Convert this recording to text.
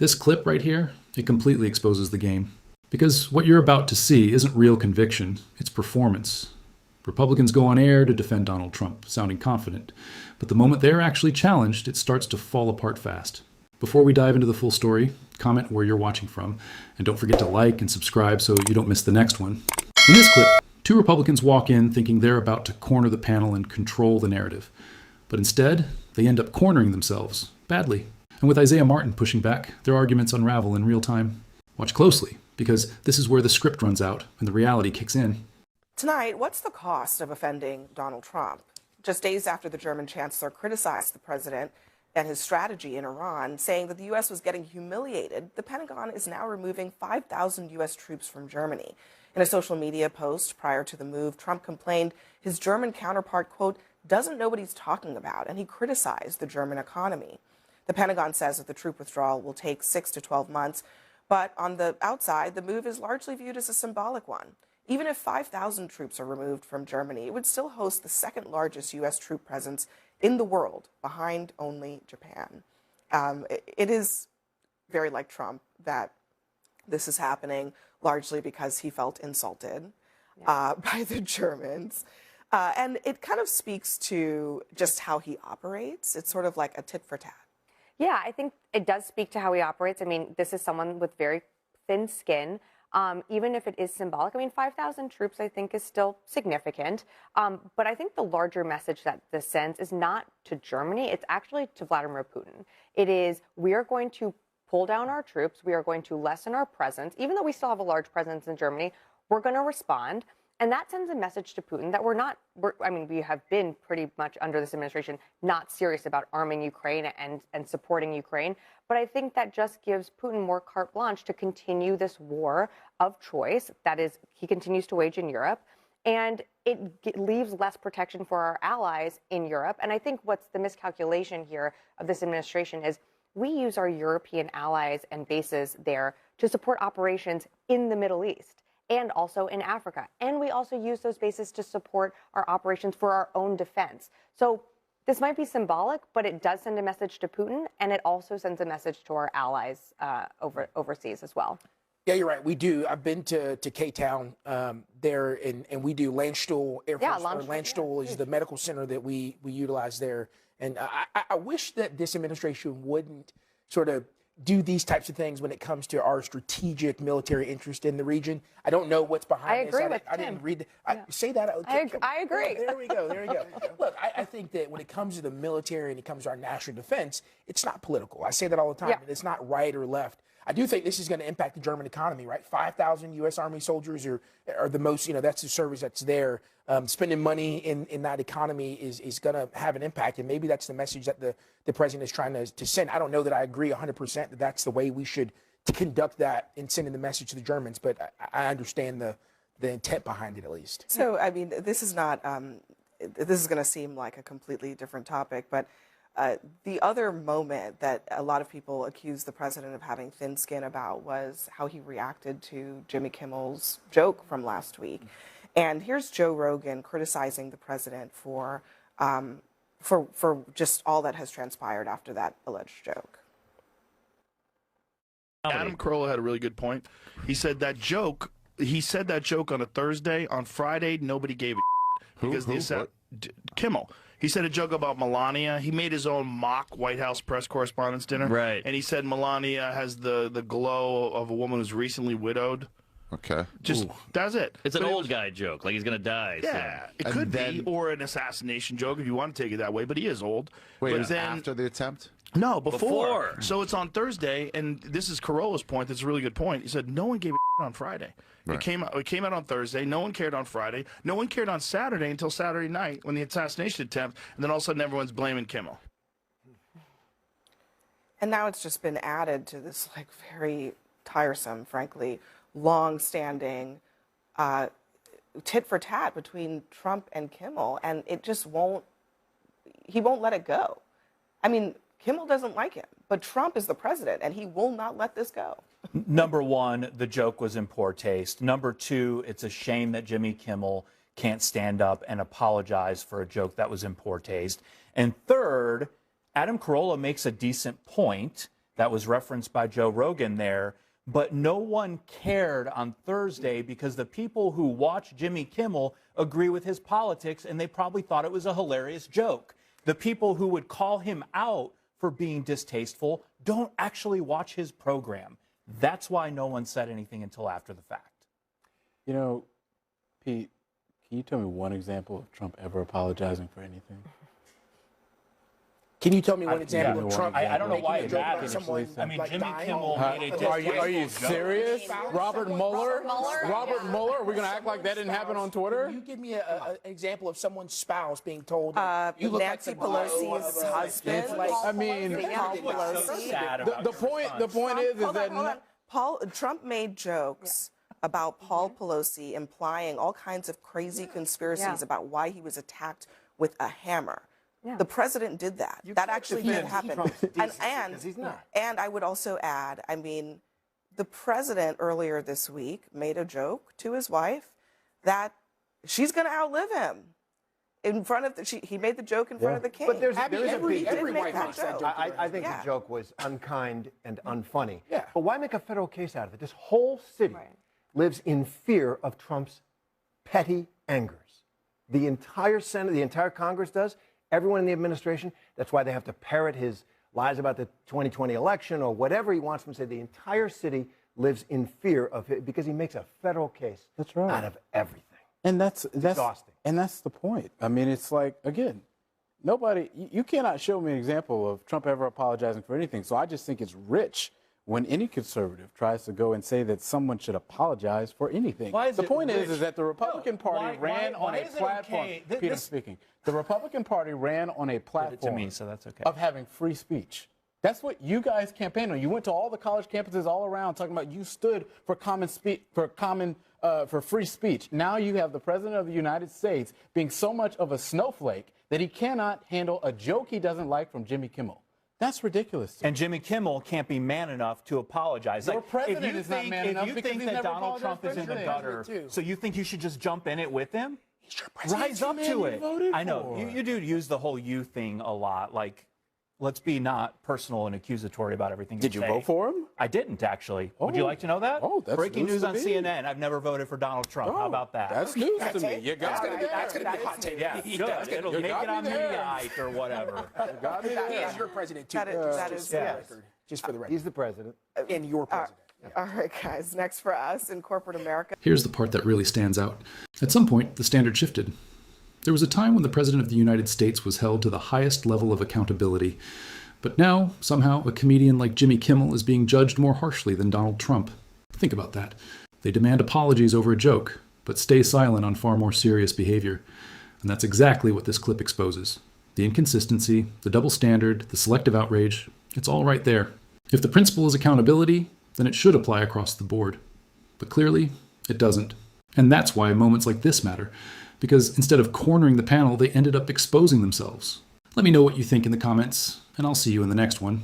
This clip right here, it completely exposes the game. Because what you're about to see isn't real conviction, it's performance. Republicans go on air to defend Donald Trump, sounding confident. But the moment they're actually challenged, it starts to fall apart fast. Before we dive into the full story, comment where you're watching from, and don't forget to like and subscribe so you don't miss the next one. In this clip, two Republicans walk in thinking they're about to corner the panel and control the narrative. But instead, they end up cornering themselves, badly. And with Isaiah Martin pushing back, their arguments unravel in real time. Watch closely, because this is where the script runs out and the reality kicks in. Tonight, what's the cost of offending Donald Trump? Just days after the German chancellor criticized the president and his strategy in Iran, saying that the U.S. was getting humiliated, the Pentagon is now removing 5,000 U.S. troops from Germany. In a social media post prior to the move, Trump complained his German counterpart, quote, doesn't know what he's talking about, and he criticized the German economy. The Pentagon says that the troop withdrawal will take 6 to 12 months, but on the outside, the move is largely viewed as a symbolic one. Even if 5,000 troops are removed from Germany, it would still host the second largest U.S. troop presence in the world, behind only Japan. It is very like Trump that this is happening largely because he felt insulted by the Germans. And it kind of speaks to just how he operates. It's sort of like a tit for tat. Yeah, I think it does speak to how he operates. I mean, this is someone with very thin skin. Even if it is symbolic, I mean, 5,000 troops, I think, is still significant. But I think the larger message that this sends is not to Germany. It's actually to Vladimir Putin. It is, we are going to pull down our troops. We are going to lessen our presence. Even though we still have a large presence in Germany, we're going to respond. And that sends a message to Putin that we have been pretty much under this administration not serious about arming Ukraine and supporting Ukraine. But I think that just gives Putin more carte blanche to continue this war of choice that is he continues to wage in Europe. And it leaves less protection for our allies in Europe. And I think what's the miscalculation here of this administration is we use our European allies and bases there to support operations in the Middle East and also in Africa. And we also use those bases to support our operations for our own defense. So this might be symbolic, but it does send a message to Putin, and it also sends a message to our allies overseas as well. Yeah, you're right. We do. I've been to K-Town there, and we do Landstuhl Air Force. Landstuhl is the medical center that we utilize there. And I wish that this administration wouldn't sort of do these types of things when it comes to our strategic military interest in the region. I don't know what's behind this. I didn't read say that. I agree. There we go. Look, I think that when it comes to the military and it comes to our national defense, it's not political. I say that all the time. Yeah. And it's not right or left. I do think this is going to impact the German economy, right? 5,000 U.S. Army soldiers are the most, that's the service that's there. Spending money in that economy is going to have an impact. And maybe that's the message that the president is trying to send. I don't know that I agree 100% that that's the way we should conduct that in sending the message to the Germans, but I understand the intent behind it at least. So, I mean, this is not, this is going to seem like a completely different topic, but the other moment that a lot of people accused the president of having thin skin about was how he reacted to Jimmy Kimmel's joke from last week. And here's Joe Rogan criticizing the president for just all that has transpired after that alleged joke. Adam Carolla had a really good point. He said that joke on a Thursday. On Friday, nobody gave a because Kimmel. He said a joke about Melania. He made his own mock White House press correspondence dinner. Right. And he said Melania has the glow of a woman who's recently widowed. Okay. That's it. It's an old guy joke, like he's going to die. Yeah, it could be. Or an assassination joke if you want to take it that way, but he is old. Wait, but then, after the attempt? No, before. So it's on Thursday, and this is Carolla's point. That's a really good point. He said no one gave a on Friday. Right. It came out on Thursday. No one cared on Friday. No one cared on Saturday until Saturday night when the assassination attempt, and then all of a sudden everyone's blaming Kimmel. And now it's just been added to this like very tiresome, frankly, long-standing tit for tat between Trump and Kimmel, and it just he won't let it go. I mean, Kimmel doesn't like him, but Trump is the president, and he will not let this go. Number one, the joke was in poor taste. Number two, it's a shame that Jimmy Kimmel can't stand up and apologize for a joke that was in poor taste. And third, Adam Carolla makes a decent point that was referenced by Joe Rogan there. But no one cared on Thursday because the people who watch Jimmy Kimmel agree with his politics, and they probably thought it was a hilarious joke. The people who would call him out for being distasteful don't actually watch his program. That's why no one said anything until after the fact. You know, Pete, can you tell me one example of Trump ever apologizing for anything? Can you tell me one example of Trump? I don't know why making a it joke about matters. someone, I mean, like, Jimmy dying? Kimmel made a Are you serious? Robert Mueller? Robert Mueller? Are we going to act like that didn't happen on Twitter? Can you give me an example of someone's spouse being told, you look Nancy like the Pelosi's husband. I mean, Paul Pelosi. the point is Hold that on. Trump made jokes about Paul Pelosi, implying all kinds of crazy conspiracies about why he was attacked with a hammer. Yeah. The president did that. That actually did happen. And I would also add, I mean, the president earlier this week made a joke to his wife that she's going to outlive him. In front of he made the joke in front of the king. But there is every a wife makes that joke. I think the joke was unkind and unfunny. Yeah. But why make a federal case out of it? This whole city lives in fear of Trump's petty angers. The entire Senate, the entire Congress does. Everyone in the administration. That's why they have to parrot his lies about the 2020 election or whatever he wants them to say. The entire city lives in fear of it because he makes a federal case out of everything. And that's exhausting. And that's the point. I mean, it's like, again, you cannot show me an example of Trump ever apologizing for anything. So I just think it's rich when any conservative tries to go and say that someone should apologize for anything. The point is that the Republican Party ran on a platform. Okay? Peter speaking. The Republican Party ran on a platform to me, so that's okay. of having free speech. That's what you guys campaigned on. You went to all the college campuses all around talking about you stood for for free speech. Now you have the President of the United States being so much of a snowflake that he cannot handle a joke he doesn't like from Jimmy Kimmel. That's ridiculous. And Jimmy Kimmel can't be man enough to apologize. Your president is not man enough if you because think he's that never Donald apologized Trump for is in the anything. gutter, so you think you should just jump in it with him? He's your president. Rise up man to you it. voted I know. for. You do use the whole you thing a lot. Like, let's be not personal and accusatory about everything Did you say. vote for him? I didn't, actually. Would you like to know that? Oh, that's breaking news news to on me. CNN. I've never voted for Donald Trump. How about that? That's news to me. You got That's me going to there. be a hot take. yeah, good. It'll make got it me on there. Mediaite or whatever. Got me He there. is your president, too. That is Just for the record. He's the president. And your president. All right, guys. Next for us in corporate America. Here's the part that really stands out. At some point, the standard shifted. There was a time when the President of the United States was held to the highest level of accountability. But now, somehow, a comedian like Jimmy Kimmel is being judged more harshly than Donald Trump. Think about that. They demand apologies over a joke, but stay silent on far more serious behavior. And that's exactly what this clip exposes. The inconsistency, the double standard, the selective outrage, it's all right there. If the principle is accountability, then it should apply across the board. But clearly, it doesn't. And that's why moments like this matter, because instead of cornering the panel, they ended up exposing themselves. Let me know what you think in the comments, and I'll see you in the next one.